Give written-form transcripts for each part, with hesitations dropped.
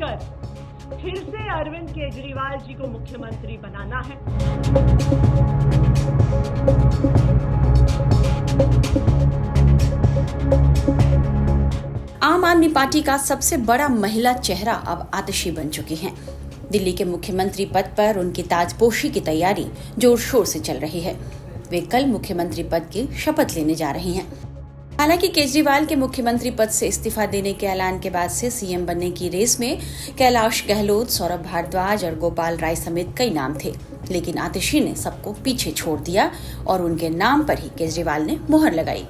कर फिर से अरविंद केजरीवाल जी को मुख्यमंत्री बनाना है। आम आदमी पार्टी का सबसे बड़ा महिला चेहरा अब आतिशी बन चुकी हैं। दिल्ली के मुख्यमंत्री पद पर उनकी ताजपोशी की तैयारी जोर शोर से चल रही है। वे कल मुख्यमंत्री पद की शपथ लेने जा रही हैं। हालांकि केजरीवाल के मुख्यमंत्री पद से इस्तीफा देने के ऐलान के बाद से सीएम बनने की रेस में कैलाश गहलोत, सौरभ भारद्वाज और गोपाल राय समेत कई नाम थे, लेकिन आतिशी ने सबको पीछे छोड़ दिया और उनके नाम पर ही केजरीवाल ने मोहर लगाई।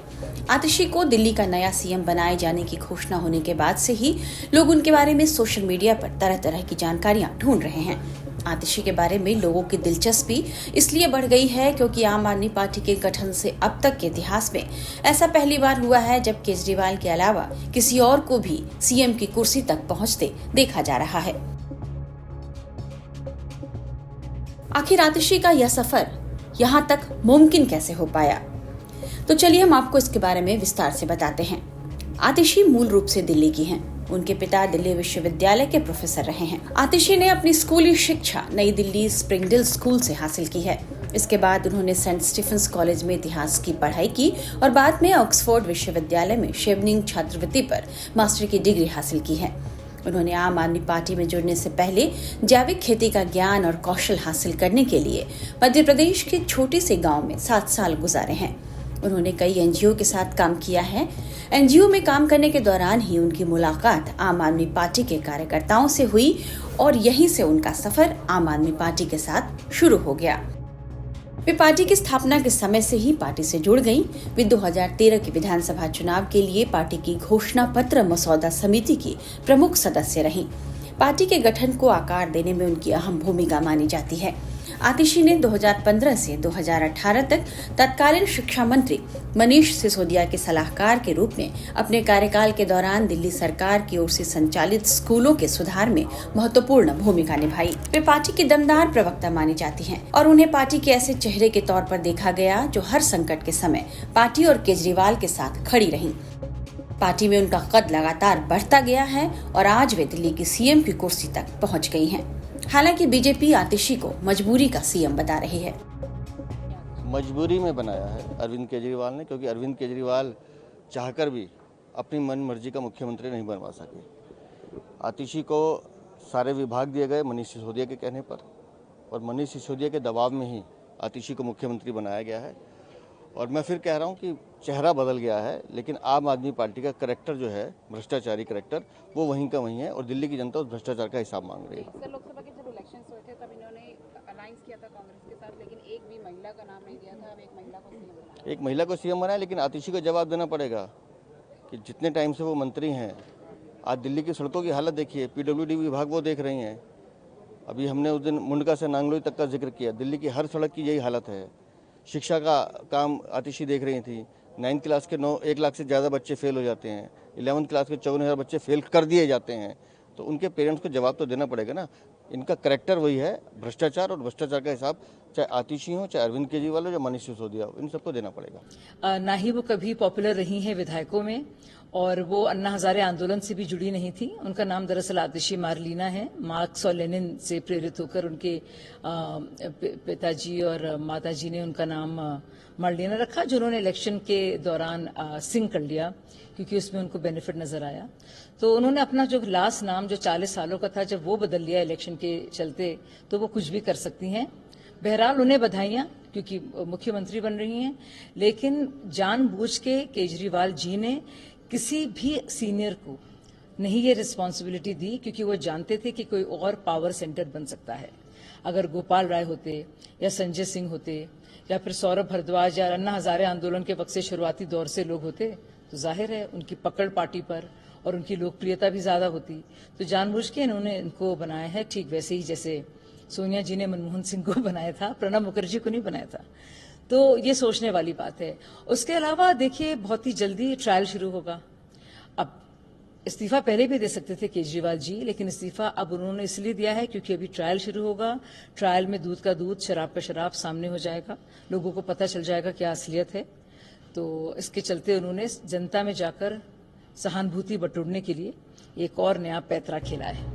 आतिशी को दिल्ली का नया सीएम बनाए जाने की घोषणा होने के बाद से ही लोग उनके बारे में सोशल मीडिया पर तरह तरह की जानकारियां ढूंढ रहे हैं। आतिशी के बारे में लोगों की दिलचस्पी इसलिए बढ़ गई है क्योंकि आम आदमी पार्टी के गठन से अब तक के इतिहास में ऐसा पहली बार हुआ है जब केजरीवाल के अलावा किसी और को भी सीएम की कुर्सी तक पहुंचते देखा जा रहा है। आखिर आतिशी का यह सफर यहां तक मुमकिन कैसे हो पाया, तो चलिए हम आपको इसके बारे में विस्तार से बताते हैं। आतिशी मूल रूप से दिल्ली की हैं। उनके पिता दिल्ली विश्वविद्यालय के प्रोफेसर रहे हैं। आतिशी ने अपनी स्कूली शिक्षा नई दिल्ली स्प्रिंगडील स्कूल से हासिल की है। इसके बाद उन्होंने सेंट स्टीफेंस कॉलेज में इतिहास की पढ़ाई की और बाद में ऑक्सफोर्ड विश्वविद्यालय में शेवनिंग छात्रवृत्ति पर मास्टर की डिग्री हासिल की है। उन्होंने आम आदमी पार्टी में जुड़ने से पहले जैविक खेती का ज्ञान और कौशल हासिल करने के लिए मध्य प्रदेश के एक छोटे से गाँव में 7 साल गुजारे हैं। उन्होंने कई एनजीओ के साथ काम किया है। एनजीओ में काम करने के दौरान ही उनकी मुलाकात आम आदमी पार्टी के कार्यकर्ताओं से हुई और यहीं से उनका सफर आम आदमी पार्टी के साथ शुरू हो गया। वे पार्टी की स्थापना के समय से ही पार्टी से जुड़ गईं। वे 2013 के विधानसभा चुनाव के लिए पार्टी की घोषणा पत्र मसौदा समिति की प्रमुख सदस्य रहीं। पार्टी के गठन को आकार देने में उनकी अहम भूमिका मानी जाती है। आतिशी ने 2015 से 2018 तक तत्कालीन शिक्षा मंत्री मनीष सिसोदिया के सलाहकार के रूप में अपने कार्यकाल के दौरान दिल्ली सरकार की ओर से संचालित स्कूलों के सुधार में महत्वपूर्ण भूमिका निभाई। वे पार्टी की दमदार प्रवक्ता मानी जाती हैं और उन्हें पार्टी के ऐसे चेहरे के तौर पर देखा गया जो हर संकट के समय पार्टी और केजरीवाल के साथ खड़ी रहीं। पार्टी में उनका कद लगातार बढ़ता गया है और आज वे दिल्ली की सीएम की कुर्सी तक पहुंच गई हैं। हालांकि बीजेपी आतिशी को मजबूरी का सीएम बता रही है। मजबूरी में बनाया है अरविंद केजरीवाल ने, क्योंकि अरविंद केजरीवाल चाहकर भी अपनी मन मर्जी का मुख्यमंत्री नहीं बनवा सके। आतिशी को सारे विभाग दिए गए मनीष सिसोदिया के कहने पर, और मनीष सिसोदिया के दबाव में ही आतिशी को मुख्यमंत्री बनाया गया है। और मैं फिर कह रहा हूं कि चेहरा बदल गया है, लेकिन आम आदमी पार्टी का करैक्टर जो है, भ्रष्टाचारी करैक्टर, वो वहीं का वहीं है और दिल्ली की जनता उस भ्रष्टाचार का हिसाब मांग रही है। लोकसभा के जब इलेक्शंस हुए थे तब इन्होंने अलायंस किया था कांग्रेस के साथ, लेकिन एक भी महिला का नाम नहीं दिया था। अब एक महिला को सीएम बनाया। एक महिला को सीएम बनाया, लेकिन आतिशी को जवाब देना पड़ेगा कि जितने टाइम से वो मंत्री हैं, आज दिल्ली की सड़कों की हालत देखिए। पीडब्ल्यूडी विभाग वो देख रही हैं। अभी हमने उस दिन मुंडका से नांगलोई तक का जिक्र किया। दिल्ली की हर सड़क की यही हालत है। शिक्षा का काम आतिशी देख रही थी। 9th क्लास के 1 लाख से ज़्यादा बच्चे फेल हो जाते हैं। 11th क्लास के 54,000 बच्चे फेल कर दिए जाते हैं। तो उनके पेरेंट्स को जवाब तो देना पड़ेगा ना। इनका करैक्टर वही है, भ्रष्टाचार, और भ्रष्टाचार का हिसाब चाहे आतिशी हो, चाहे अरविंद केजरीवाल हो, चाहे मनीष सिसोदिया हो, इन सबको देना पड़ेगा। ना ही वो कभी पॉपुलर रही हैं विधायकों में, और वो अन्ना हजारे आंदोलन से भी जुड़ी नहीं थी। उनका नाम दरअसल आतिशी मार्लिना है। मार्क्स और लेनिन से प्रेरित होकर उनके पिताजी और माताजी ने उनका नाम मार्लिना रखा, जो उन्होंने इलेक्शन के दौरान सिंह कर लिया क्योंकि उसमें उनको बेनिफिट नजर आया। तो उन्होंने अपना जो लास्ट नाम जो 40 सालों का था, जब वो बदल लिया इलेक्शन के चलते, तो वो कुछ भी कर सकती हैं। बहरहाल उन्हें बधाइयां, क्योंकि मुख्यमंत्री बन रही हैं। लेकिन जानबूझ के केजरीवाल जी ने किसी भी सीनियर को नहीं ये रिस्पॉन्सिबिलिटी दी, क्योंकि वो जानते थे कि कोई और पावर सेंटर बन सकता है। अगर गोपाल राय होते या संजय सिंह होते या फिर सौरभ भारद्वाज या अन्ना हजारे आंदोलन के वक्त से शुरुआती दौर से लोग होते, तो जाहिर है उनकी पकड़ पार्टी पर और उनकी लोकप्रियता भी ज्यादा होती। तो जानबूझ के इन्होंने इनको बनाया है, ठीक वैसे ही जैसे सोनिया जी ने मनमोहन सिंह को बनाया था, प्रणब मुखर्जी को नहीं बनाया था। तो ये सोचने वाली बात है। उसके अलावा देखिए, बहुत ही जल्दी ट्रायल शुरू होगा। अब इस्तीफा पहले भी दे सकते थे केजरीवाल जी, लेकिन इस्तीफा अब उन्होंने इसलिए दिया है क्योंकि अभी ट्रायल शुरू होगा। ट्रायल में दूध का दूध, शराब का शराब सामने हो जाएगा, लोगों को पता चल जाएगा क्या असलियत है। तो इसके चलते उन्होंने जनता में जाकर सहानुभूति बटोरने के लिए एक और नया पैंतरा खेला है।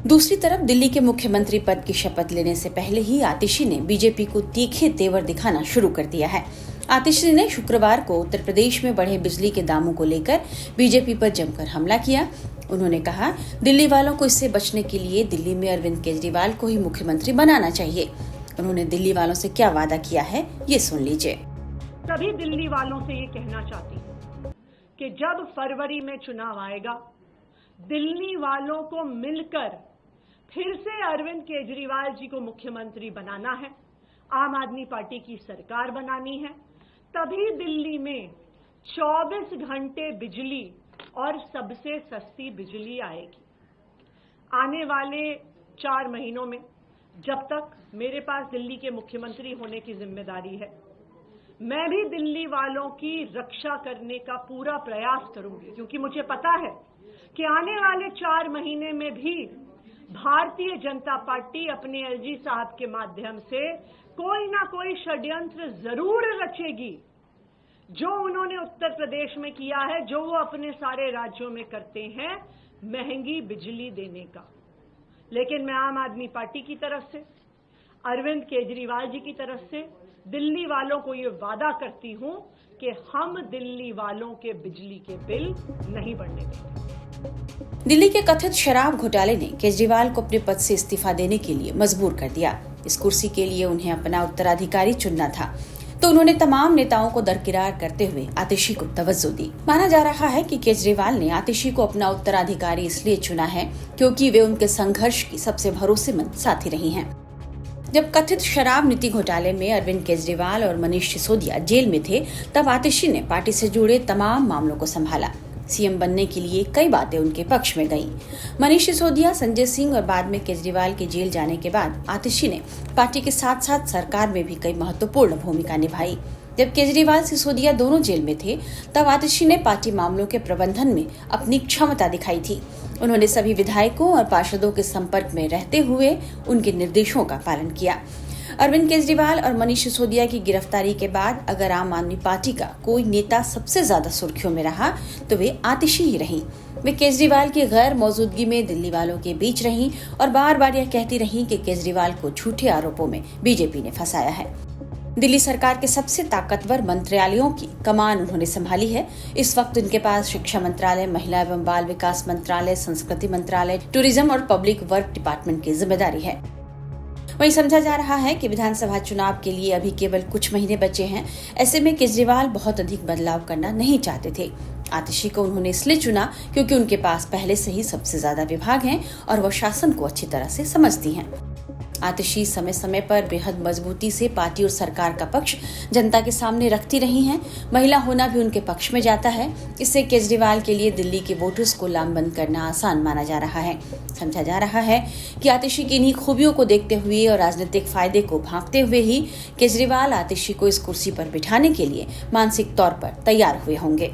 दूसरी तरफ दिल्ली के मुख्यमंत्री पद की शपथ लेने से पहले ही आतिशी ने बीजेपी को तीखे तेवर दिखाना शुरू कर दिया है। आतिशी ने शुक्रवार को उत्तर प्रदेश में बढ़े बिजली के दामों को लेकर बीजेपी पर जमकर हमला किया। उन्होंने कहा, दिल्ली वालों को इससे बचने के लिए दिल्ली में अरविंद केजरीवाल को ही मुख्यमंत्री बनाना चाहिए। उन्होंने दिल्ली वालों से क्या वादा किया है, ये सुन लीजिए। सभी दिल्ली वालों से ये कहना चाहती हूँ कि जब फरवरी में चुनाव आएगा, दिल्ली वालों को मिलकर फिर से अरविंद केजरीवाल जी को मुख्यमंत्री बनाना है, आम आदमी पार्टी की सरकार बनानी है। तभी दिल्ली में 24 घंटे बिजली और सबसे सस्ती बिजली आएगी। आने वाले 4 महीनों में, जब तक मेरे पास दिल्ली के मुख्यमंत्री होने की जिम्मेदारी है, मैं भी दिल्ली वालों की रक्षा करने का पूरा प्रयास करूंगी, क्योंकि मुझे पता है कि आने वाले 4 महीने में भी भारतीय जनता पार्टी अपने एलजी साहब के माध्यम से कोई ना कोई षड्यंत्र जरूर रचेगी। जो उन्होंने उत्तर प्रदेश में किया है, जो वो अपने सारे राज्यों में करते हैं, महंगी बिजली देने का। लेकिन मैं आम आदमी पार्टी की तरफ से, अरविंद केजरीवाल जी की तरफ से दिल्ली वालों को ये वादा करती हूं कि हम दिल्ली वालों के बिजली के बिल नहीं बढ़ने देंगे। दिल्ली के कथित शराब घोटाले ने केजरीवाल को अपने पद से इस्तीफा देने के लिए मजबूर कर दिया। इस कुर्सी के लिए उन्हें अपना उत्तराधिकारी चुनना था, तो उन्होंने तमाम नेताओं को दरकिरार करते हुए आतिशी को तवज्जो दी। माना जा रहा है कि केजरीवाल ने आतिशी को अपना उत्तराधिकारी इसलिए चुना है क्योंकि वे उनके संघर्ष की सबसे भरोसेमंद साथी रही हैं। जब कथित शराब नीति घोटाले में अरविंद केजरीवाल और मनीष सिसोदिया जेल में थे, तब आतिशी ने पार्टी से जुड़े तमाम मामलों को संभाला। सीएम बनने के लिए कई बातें उनके पक्ष में गईं। मनीष सिसोदिया, संजय सिंह और बाद में केजरीवाल के जेल जाने के बाद आतिशी ने पार्टी के साथ साथ सरकार में भी कई महत्वपूर्ण भूमिका निभाई। जब केजरीवाल, सिसोदिया दोनों जेल में थे, तब आतिशी ने पार्टी मामलों के प्रबंधन में अपनी क्षमता दिखाई थी। उन्होंने सभी विधायकों और पार्षदों के संपर्क में रहते हुए उनके निर्देशों का पालन किया। अरविंद केजरीवाल और मनीष सिसोदिया की गिरफ्तारी के बाद अगर आम आदमी पार्टी का कोई नेता सबसे ज्यादा सुर्खियों में रहा तो वे आतिशी ही रहीं। वे केजरीवाल की गैर मौजूदगी में दिल्ली वालों के बीच रहीं और बार बार यह कहती रहीं कि केजरीवाल को झूठे आरोपों में बीजेपी ने फंसाया है। दिल्ली सरकार के सबसे ताकतवर मंत्रालयों की कमान उन्होंने संभाली है। इस वक्त उनके पास शिक्षा मंत्रालय, महिला एवं बाल विकास मंत्रालय, संस्कृति मंत्रालय, टूरिज्म और पब्लिक वर्क डिपार्टमेंट की जिम्मेदारी है। वहीं समझा जा रहा है कि विधानसभा चुनाव के लिए अभी केवल कुछ महीने बचे हैं। ऐसे में केजरीवाल बहुत अधिक बदलाव करना नहीं चाहते थे। आतिशी को उन्होंने इसलिए चुना क्योंकि उनके पास पहले से ही सबसे ज्यादा विभाग हैं और वह शासन को अच्छी तरह से समझती हैं। आतिशी समय समय पर बेहद मजबूती से पार्टी और सरकार का पक्ष जनता के सामने रखती रही हैं। महिला होना भी उनके पक्ष में जाता है। इससे केजरीवाल के लिए दिल्ली के वोटर्स को लामबंद करना आसान माना जा रहा है। समझा जा रहा है कि आतिशी की इन्हीं खूबियों को देखते हुए और राजनीतिक फायदे को भांपते हुए ही केजरीवाल आतिशी को इस कुर्सी पर बिठाने के लिए मानसिक तौर पर तैयार हुए होंगे।